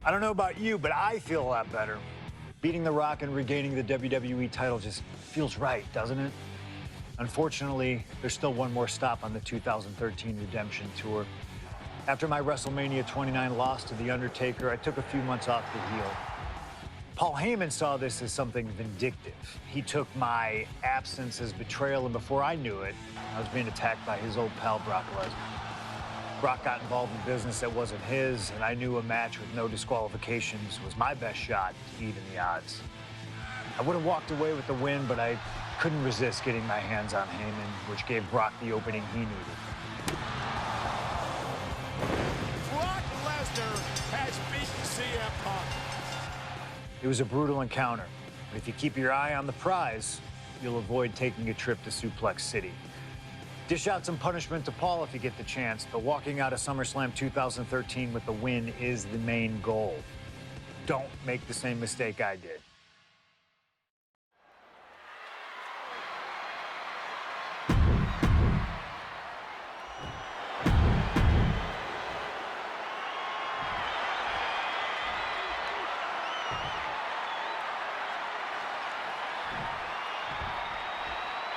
I don't know about you, but I feel a lot better. Beating The Rock and regaining the WWE title just feels right, doesn't it? Unfortunately, there's still one more stop on the 2013 Redemption Tour. After my WrestleMania 29 loss to The Undertaker, I took a few months off to heal. Paul Heyman saw this as something vindictive. He took my absence as betrayal, and before I knew it, I was being attacked by his old pal, Brock Lesnar. Brock got involved in business that wasn't his, and I knew a match with no disqualifications was my best shot to even the odds. I would have walked away with the win, but I couldn't resist getting my hands on Heyman, which gave Brock the opening he needed. Brock Lesnar has beaten CM Punk. It was a brutal encounter, but if you keep your eye on the prize, you'll avoid taking a trip to Suplex City. Dish out some punishment to Paul if you get the chance, but walking out of SummerSlam 2013 with the win is the main goal. Don't make the same mistake I did.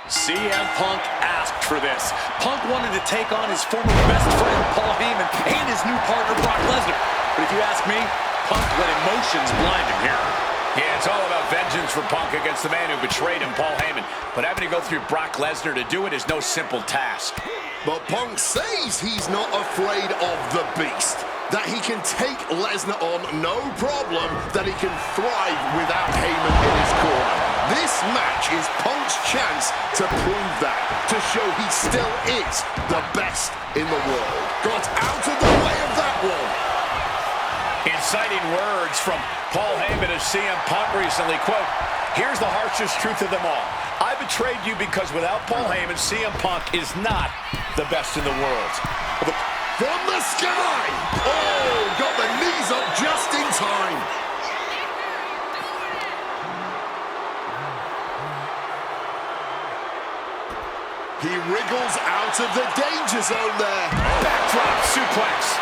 CM Punk asked for this. Punk wanted to take on his former best friend, Paul Heyman, and his new partner, Brock Lesnar. But if you ask me, Punk let emotions blind him here. Yeah, it's all about vengeance for Punk against the man who betrayed him, Paul Heyman. But having to go through Brock Lesnar to do it is no simple task. But Punk says he's not afraid of the beast. That he can take Lesnar on no problem, that he can thrive without Heyman in his corner. This match is Punk's chance to prove that, to show he still is the best in the world. Got out of the way of that one. Inciting words from Paul Heyman as CM Punk recently, quote, "Here's the harshest truth of them all. I betrayed you because without Paul Heyman, CM Punk is not the best in the world." From the sky! Oh, got the knees up just in time. He wriggles out of the danger zone there. Backdrop suplex.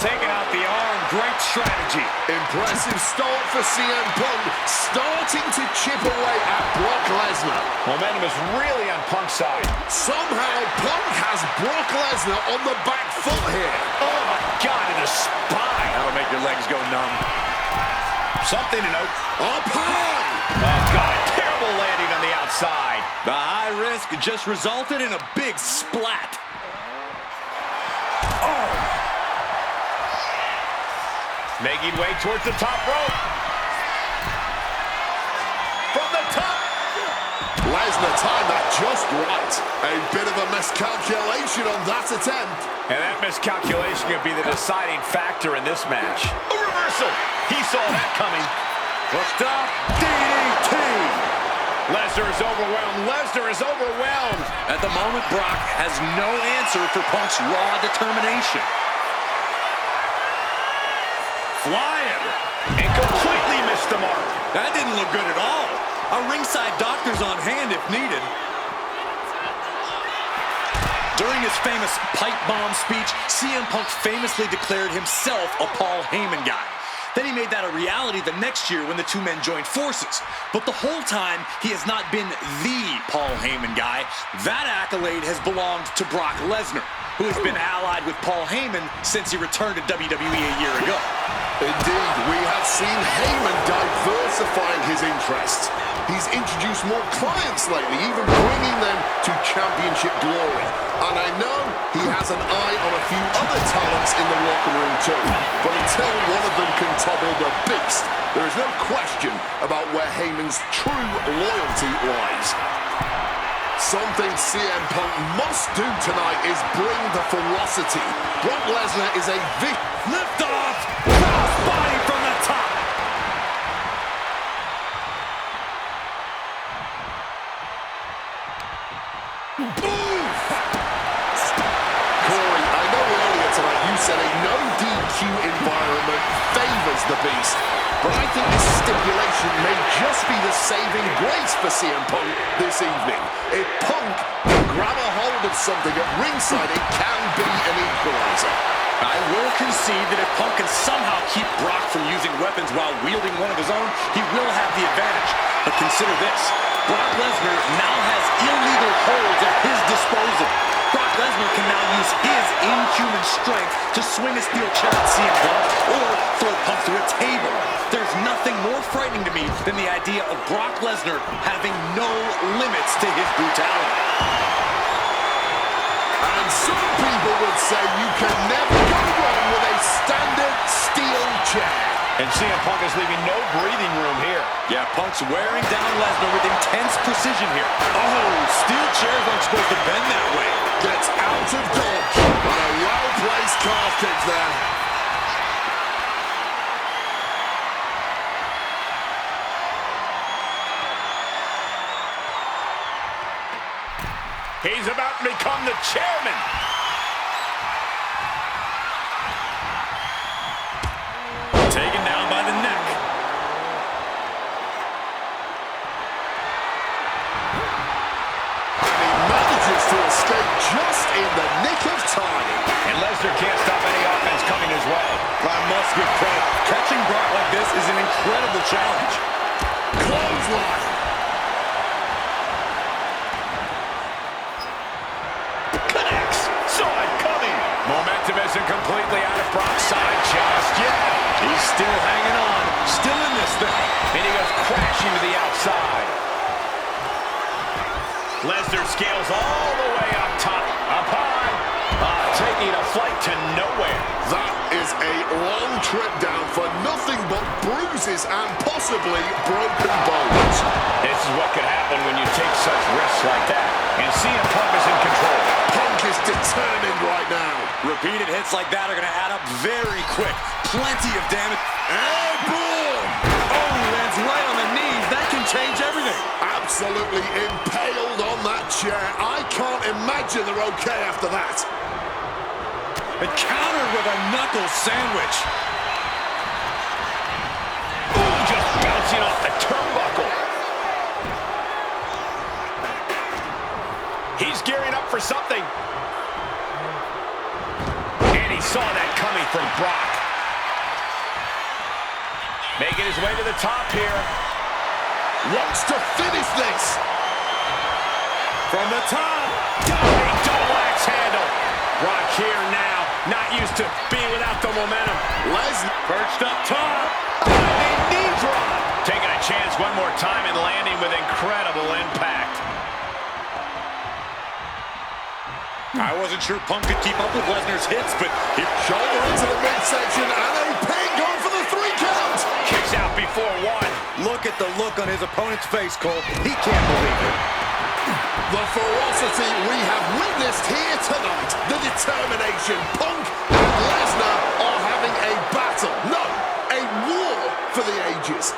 Taking out the arm, great strategy. Impressive start for CM Punk, starting to chip away at Brock Lesnar. Momentum is really on Punk's side. Somehow, Punk has Brock Lesnar on the back foot here. Oh my God, in the spine. That'll make your legs go numb. Something to note. Up high. Oh God, terrible landing on the outside. The high risk just resulted in a big splat. Oh. Making way towards the top rope. From the top. Lesnar timed that just right. A bit of a miscalculation on that attempt. And that miscalculation could be the deciding factor in this match. A reversal. He saw that coming. Hooked up. DDT. Lesnar is overwhelmed. Lesnar is overwhelmed. At the moment, Brock has no answer for Punk's raw determination. Flying. And completely missed the mark. That didn't look good at all. A ringside doctor's on hand if needed. During his famous pipe bomb speech, CM Punk famously declared himself a Paul Heyman guy. Then he made that a reality the next year when the two men joined forces. But the whole time, he has not been the Paul Heyman guy. That accolade has belonged to Brock Lesnar, who has been allied with Paul Heyman since he returned to WWE a year ago. Indeed, we have seen Heyman diversifying his interests. He's introduced more clients lately, even bringing them to championship glory. And I know he has an eye on a few other talents in the locker room too. But until one of them can topple the beast, there is no question about where Heyman's true loyalty lies. Something CM Punk must do tonight is bring the ferocity. Brock Lesnar is a lift off, cross body from the top. Move! Corey, I know earlier tonight you said a no DQ environment favors the beast, but I think this stipulation may just be the saving grace for CM Punk this evening. If Punk can grab a hold of something at ringside, it can be an equalizer. I will concede that if Punk can somehow keep Brock from using weapons while wielding one of his own, he will have the advantage. But consider this. Brock Lesnar now has illegal holds at his disposal. Brock Lesnar can now use his inhuman strength to swing a steel chair at CM Punk or throw Punk through a table. There's nothing more frightening to me than the idea of Brock Lesnar having no limits to his brutality. And some people would say you can never go wrong with a standard steel chair. And CM Punk is leaving no breathing room here. Yeah, Punk's wearing down Lesnar with intense precision here. Oh, steel chairs aren't supposed to bend that way. Gets out of dodge. And a well-placed calf kick there. He's about to become the chairman. Taken down by the neck. And he manages to escape just in the nick of time. And Lesnar can't stop any offense coming his way. I must give credit. Catching Brock like this is an incredible challenge. Clothesline. Connects. Saw it coming. Momentum isn't completely out of Brock's side just yet. He's still hanging on. Still in this thing. And he goes crashing to the outside. Lesnar scales all the way up top. Up high. Taking a flight to nowhere. That is a long trip down for nothing but bruises and possibly broken bones. This is what could happen when you take such risks like that. And CM Punk is in control. Punk is determined right now. Repeated hits like that are going to add up very quick. Plenty of damage. Airborne! Oh, lands right on the knees. That can change everything. Absolutely impaled on that chair. I can't imagine they're okay after that. And countered with a knuckle sandwich. Ooh, just bouncing off the turnbuckle. He's gearing up for something. And he saw that coming from Brock. Making his way to the top here. Wants to finish this. From the top. Diving double axe handle. Brock here now. Not used to being without the momentum. Lesnar Perched up top. Diving knee drop. Taking a chance one more time and landing with incredible impact. I wasn't sure Punk could keep up with Lesnar's hits, but he shoulder into the midsection and a pin going for the 3 count. Kicks out before one. look at the look on his opponent's face, Cole. He can't believe it. The ferocity we have witnessed here tonight. The determination. Punk and Lesnar are having a battle. No, a war for the ages.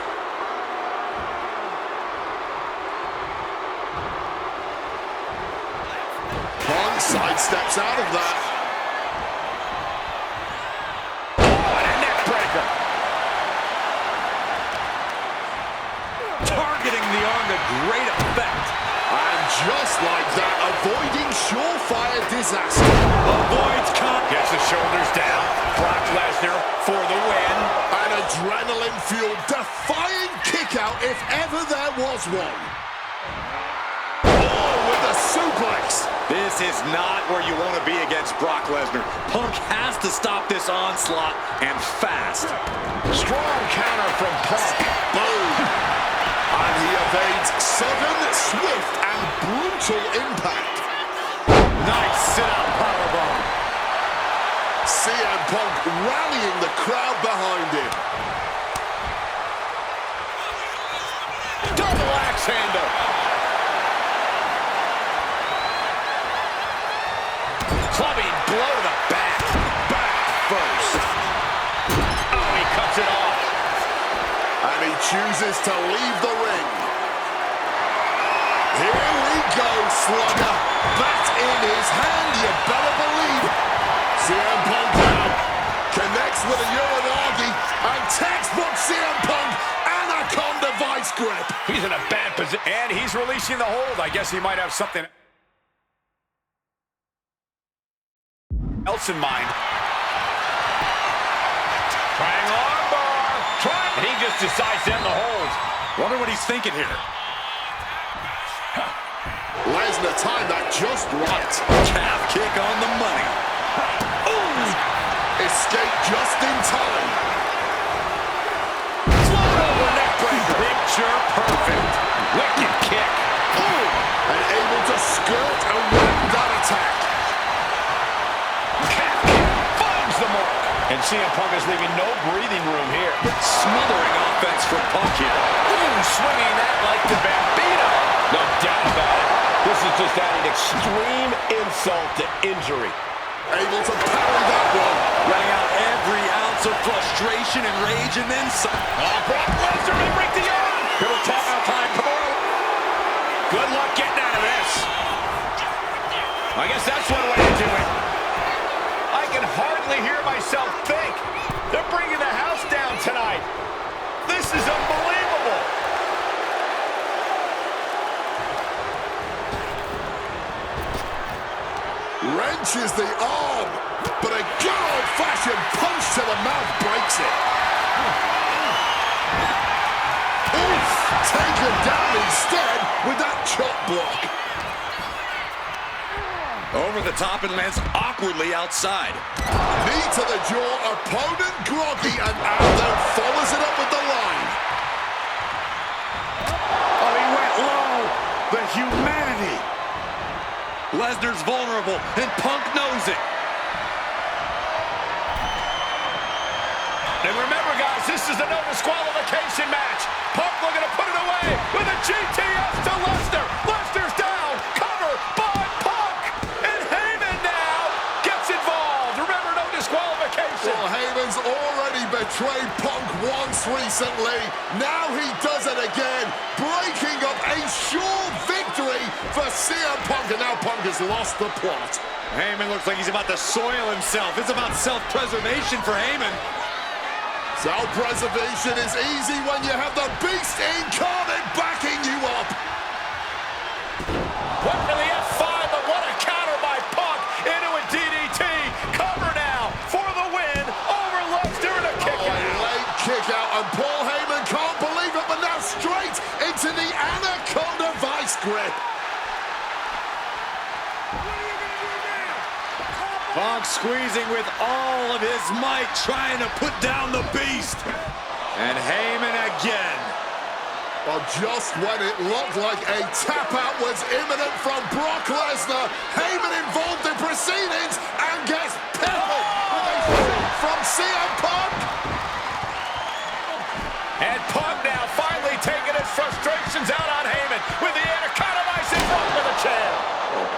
Punk sidesteps out of that. Oh, and a neck breaker. Targeting the arm to great effect. And just like that, avoiding surefire disaster. Avoids count. Gets the shoulders down. Brock Lesnar for the win. An adrenaline-fueled, defying kick-out if ever there was one. Oh, with the suplex. This is not where you want to be against Brock Lesnar. Punk has to stop this onslaught, and fast. Strong counter from Punk. Boom. And he evades sudden, swift, and brutal impact. Nice sit-out powerbomb. CM Punk rallying the crowd behind him. Double axe handle. Clubbing blow to the back. Back first. Oh, he cuts it off. And he chooses to leave the ring. Here we go, Slugger. Bat in his hand, you better believe it. CM Punk now connects with a Uranagi, and textbook CM Punk, Anaconda vice grip. He's in a bad position, and he's releasing the hold. I guess he might have something else in mind. just decides to end the hold. Wonder what he's thinking here. Lesnar timed that just right. Calf kick on the money. Ooh. Escape just in time. Float over neck breaker. Picture perfect. Wicked kick. Ooh. And able to skirt around that attack. Calf kick finds the mark. And CM Punk is leaving no breathing room here. Smothering offense from Punk here. Ooh, swinging that like the Bambino. No doubt about it. This is just adding extreme insult to injury. Able to parry that one. Letting out every ounce of frustration and rage and then some. Oh, Brock Lesnar may break the arm. Here with timeout time. Come on. Good luck getting out of this. I guess that's one way to do it. I can hardly hear myself think. They're bringing the house down tonight. This is unbelievable. Wrenches the arm, but a good old-fashioned punch to the mouth breaks it. Oof! Taken down instead with that chop block. Over the top and lands awkwardly outside. Knee to the jaw, opponent groggy, and out there follows it up with the line. Oh, he went low. The humanity. Lesnar's vulnerable, and Punk knows it. And remember, guys, this is a no disqualification match. Punk looking to put it away with a GTS to Lesnar. Lesnar's down. Cover by Punk. And Heyman now gets involved. Remember, no disqualification. Well, Heyman's already betrayed Punk once recently. Now he does it again, breaking up a sure victory for CM Punk, and now Punk has lost the plot. Heyman looks like he's about to soil himself. It's about self-preservation for Heyman. Self-preservation is easy when you have the Beast incarnate backing you up. What for the F5, but what a counter by Punk into a DDT. Cover now for the win over Lesnar and a kick out. A late kick out, and Paul Heyman can't believe it, but now straight into the Anaconda Vice grip. Punk squeezing with all of his might, trying to put down the Beast. And Heyman again. Well, just when it looked like a tap-out was imminent from Brock Lesnar, Heyman involved in proceedings and gets peppered with a shot from CM Punk. And Punk now finally taking his frustrations out on Heyman with the Anaconda Vice in front of the chair.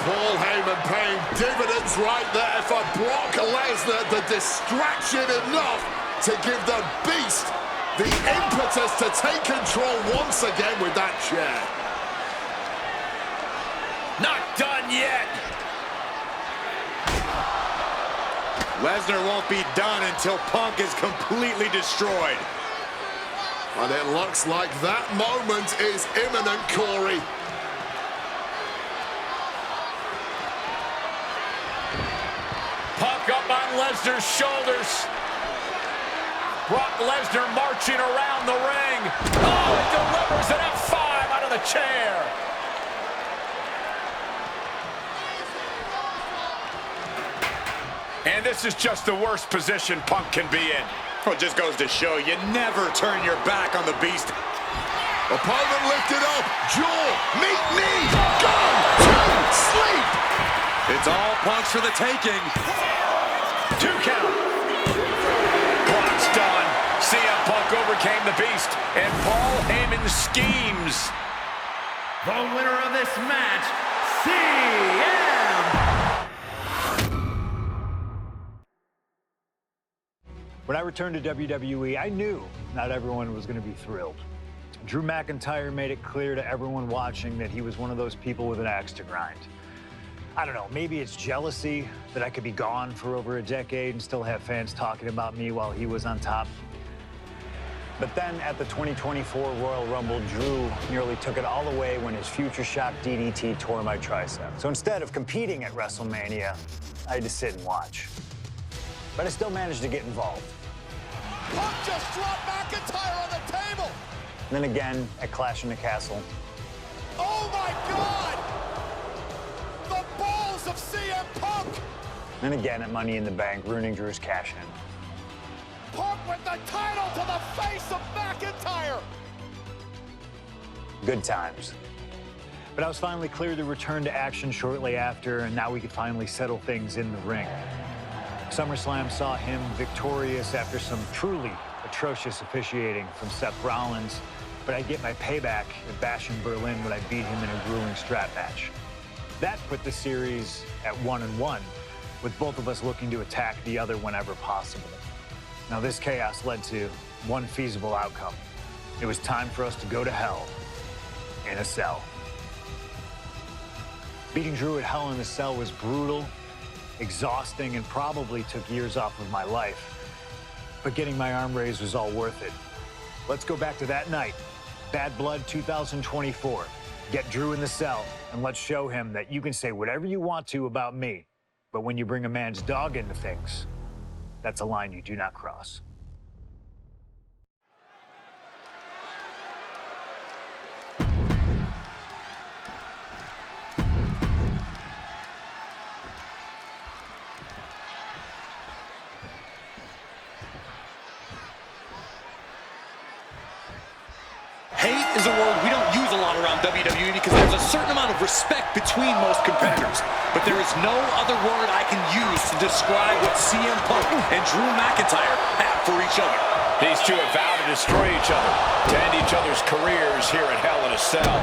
Paul Heyman paying dividends right there for Brock Lesnar. The distraction enough to give the Beast the impetus to take control once again with that chair. Not done yet. Lesnar won't be done until Punk is completely destroyed. And it looks like that moment is imminent, Corey. Punk up on Lesnar's shoulders. Brock Lesnar marching around the ring. Oh, it delivers an F5 out of the chair. And this is just the worst position Punk can be in. Well, it just goes to show you never turn your back on the Beast. Opponent lifted up. Jaw, meet knee. Go to sleep. It's all Punk's for the taking. 2 count. Brock's done. CM Punk overcame the Beast, and Paul Heyman schemes. The winner of this match, CM. When I returned to WWE, I knew not everyone was going to be thrilled. Drew McIntyre made it clear to everyone watching that he was one of those people with an axe to grind. I don't know, maybe it's jealousy that I could be gone for over a decade and still have fans talking about me while he was on top. But then at the 2024 Royal Rumble, Drew nearly took it all away when his Future Shock DDT tore my tricep. So instead of competing at WrestleMania, I had to sit and watch. But I still managed to get involved. Punk just dropped McIntyre on the table. And then again at Clash in the Castle. Oh my God! The balls of CM Punk! And then again at Money in the Bank, ruining Drew's cash-in. Punk with the title to the face of McIntyre! Good times. But I was finally cleared to return to action shortly after, and now we could finally settle things in the ring. SummerSlam saw him victorious after some truly atrocious officiating from Seth Rollins, but I'd get my payback at Bash in Berlin when I beat him in a grueling strap match. That put the series at 1-1, with both of us looking to attack the other whenever possible. Now this chaos led to one feasible outcome. It was time for us to go to hell in a cell. Beating Drew at Hell in a Cell was brutal, exhausting, and probably took years off of my life. But getting my arm raised was all worth it. Let's go back to that night, Bad Blood 2024. Get Drew in the cell, and let's show him that you can say whatever you want to about me, but when you bring a man's dog into things, that's a line you do not cross. Hate is a word we don't use a lot around WWE because there's a certain amount of respect between most competitors. But there is no other word I can use to describe what CM Punk and Drew McIntyre have for each other. These two have vowed to destroy each other, to end each other's careers here at Hell in a Cell.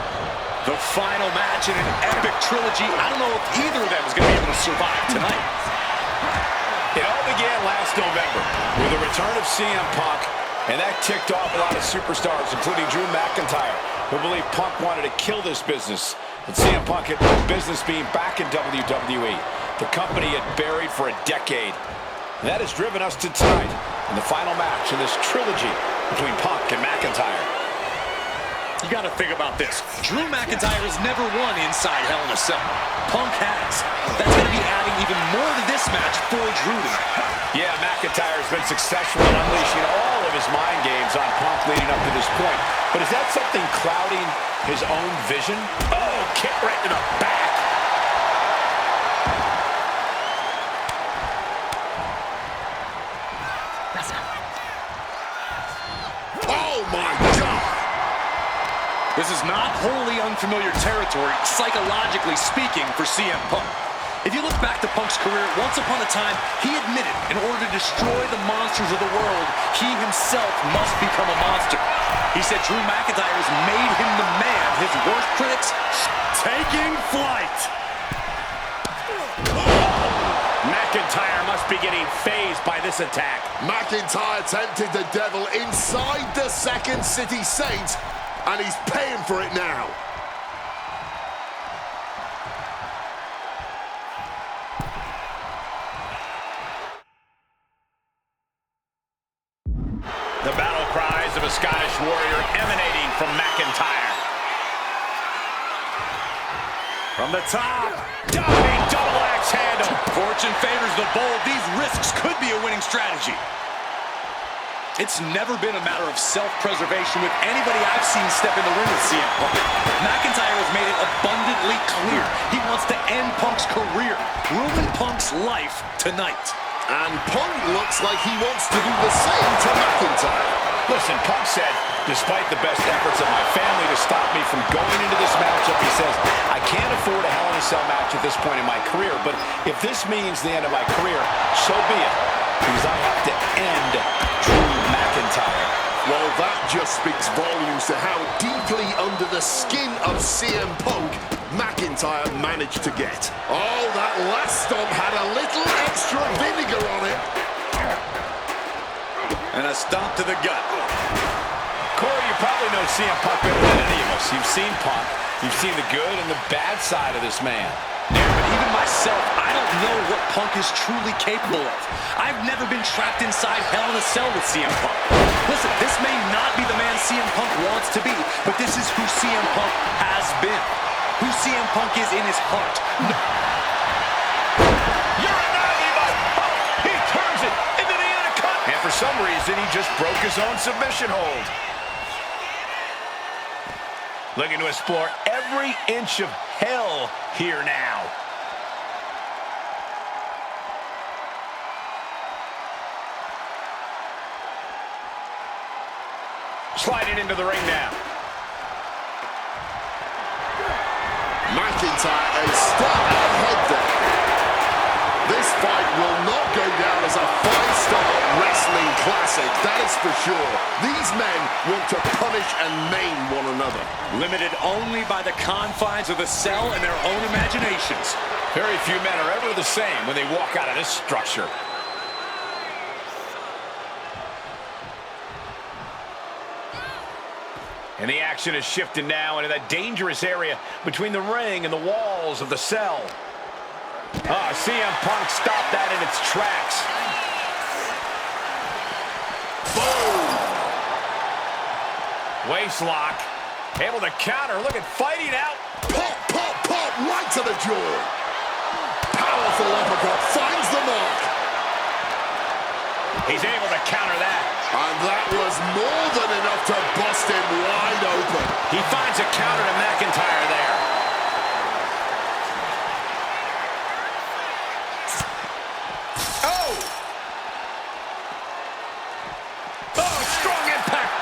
The final match in an epic trilogy. I don't know if either of them is going to be able to survive tonight. It all began last November with the return of CM Punk, and that ticked off a lot of superstars, including Drew McIntyre, who believed Punk wanted to kill this business. And CM Punk had no business being back in WWE, the company had buried for a decade. And that has driven us to tonight in the final match in this trilogy between Punk and McIntyre. You got to think about this. Drew McIntyre has never won inside Hell in a Cell. Punk has. That's going to be adding even more to this match for Drew tonight. Yeah, McIntyre has been successful in unleashing all of his mind games on Punk leading up to this point. But is that something clouding his own vision? Oh, kick right to the back. Oh, my God! This is not wholly unfamiliar territory, psychologically speaking, for CM Punk. If you look back to Punk's career, once upon a time, he admitted in order to destroy the monsters of the world, he himself must become a monster. He said Drew McIntyre has made him the man his worst critics taking flight. McIntyre must be getting phased by this attack. McIntyre tempted the devil inside the Second City Saint, and he's paying for it now. The battle cries of a Scottish warrior emanating from McIntyre. From the top, diving double axe handle. Fortune favors the bold. These risks could be a winning strategy. It's never been a matter of self-preservation with anybody I've seen step in the ring with CM Punk. McIntyre has made it abundantly clear he wants to end Punk's career, ruin Punk's life tonight. And Punk looks like he wants to do the same to McIntyre. Listen, Punk said, despite the best efforts of my family to stop me from going into this matchup, he says, I can't afford a Hell in a Cell match at this point in my career, but if this means the end of my career, so be it, because I have to end Drew McIntyre. Well, that just speaks volumes to how deeply under the skin of CM Punk McIntyre managed to get. Oh, that last stomp had a little extra vinegar on it. And a stomp to the gut. Corey, you probably know CM Punk better than any of us. You've seen Punk. You've seen the good and the bad side of this man. Yeah, but even myself, I don't know what Punk is truly capable of. I've never been trapped inside Hell in a Cell with CM Punk. Listen, this may not be the man CM Punk wants to be, but this is who CM Punk has been. Who CM Punk is in his heart. You're a by Punk. He turns it into the undercut. And for some reason, he just broke his own submission hold. Looking to explore every inch of hell here now. Sliding into the ring now. McIntyre a step ahead there. This fight will not go down as a five-star wrestling classic, that is for sure. These men want to punish and maim one another. Limited only by the confines of the cell and their own imaginations. Very few men are ever the same when they walk out of this structure. And the action is shifting now into that dangerous area between the ring and the walls of the cell. CM Punk stopped that in its tracks. Boom! Waist lock. Able to counter. Look at fighting out. Pop, pop, pop, right to the jaw. Powerful uppercut finds the mark. He's able to counter that. And that was more than enough to bust him wide open. He finds a counter to McIntyre there. Oh, strong impact.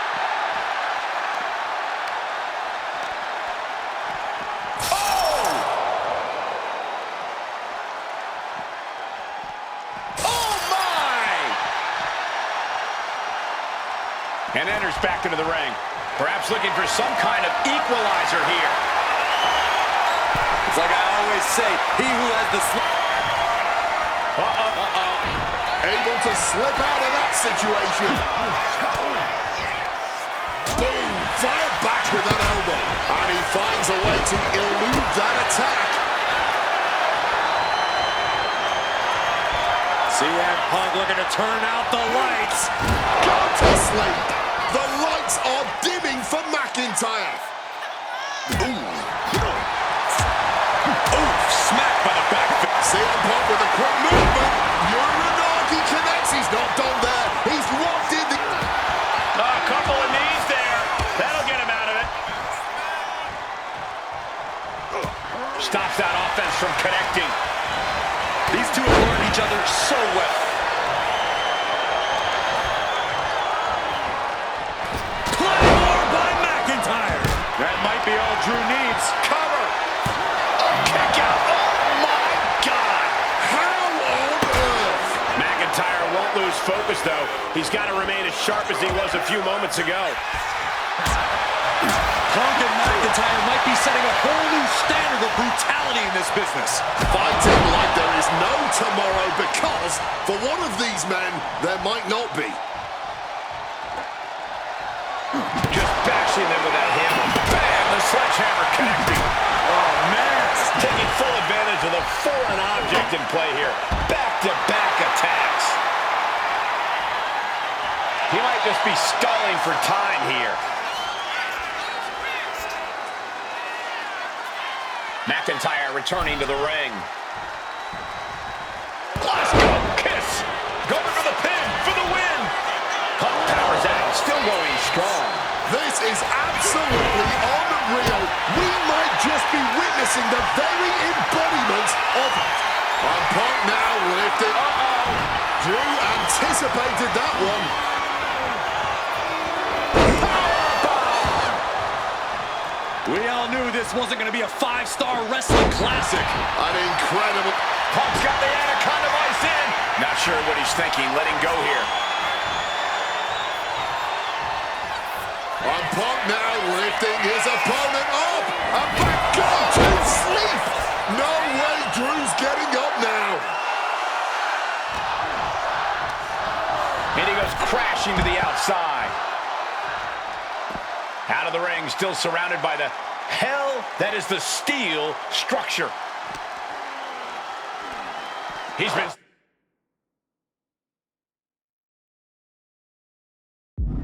And enters back into the ring. Perhaps looking for some kind of equalizer here. It's like I always say, he who has the Able to slip out of that situation. Boom! Fired back with an elbow. And he finds a way to elude that attack. CM Punk looking to turn out the lights. Go to sleep. The lights are dimming for McIntyre. Smacked by the back. CM Punk with a quick movement. Uranagi connects. He's not done there. He's locked in. A couple of knees there. That'll get him out of it. Stops that offense from connecting. These two have learned each other so well. Claymore by McIntyre. That might be all Drew needs. Cover. A kick out. Oh, my God. How on earth? McIntyre won't lose focus, though. He's got to remain as sharp as he was a few moments ago. Punk and McIntyre might be setting a whole new standard of brutality in this business. Fighting like there is no tomorrow because for one of these men, there might not be. Just bashing them with that hammer. Bam! The sledgehammer connecting. Oh, man. Taking full advantage of the foreign object in play here. Back-to-back attacks. He might just be stalling for time here. McIntyre returning to the ring. Let's go, kiss. Going for the pin, for the win. Punk powers out, still going strong. This is absolutely unreal. We might just be witnessing the very embodiment of... And Punk now lifted. Drew anticipated that one. We all knew this wasn't going to be a five-star wrestling classic. An incredible... Punk's got the Anaconda Vice in. Not sure what he's thinking, letting go here. And Punk now lifting his opponent up. And back go to sleep. No way Drew's getting up now. And he goes crashing to the outside. Out of the ring, still surrounded by the hell that is the steel structure. He's been...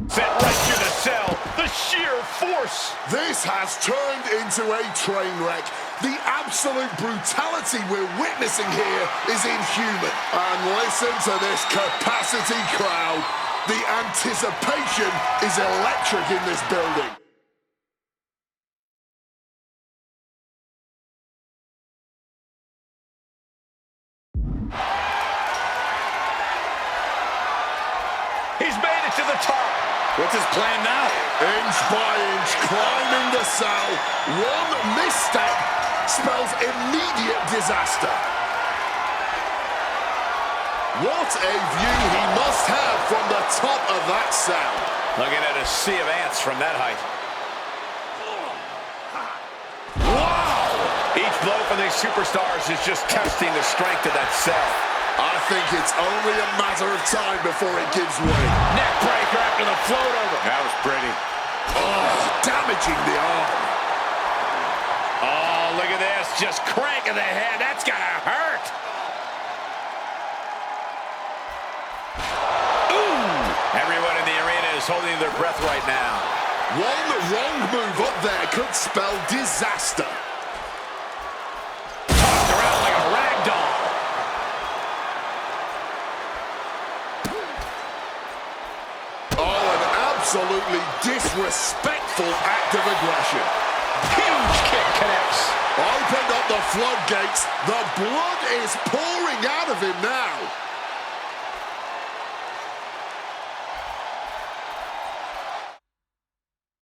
set right through the cell. The sheer force. This has turned into a train wreck. The absolute brutality we're witnessing here is inhuman. And listen to this capacity crowd. The anticipation is electric in this building. He's made it to the top. What's his plan now? Inch by inch, climbing the cell. One misstep spells immediate disaster. What a view he must have from the top of that cell. Looking at a sea of ants from that height. Wow! Each blow from these superstars is just testing the strength of that cell. I think it's only a matter of time before it gives way. Neck breaker after the float over. That was pretty. Oh, damaging the arm. Oh, look at this. Just cranking the head. That's gotta hurt. Ooh! Everyone in the arena is holding their breath right now. One wrong move up there could spell disaster. Tossed around like a rag doll. Absolutely disrespectful act of aggression. Huge kick connects. Opened up the floodgates. The blood is pouring out of him now.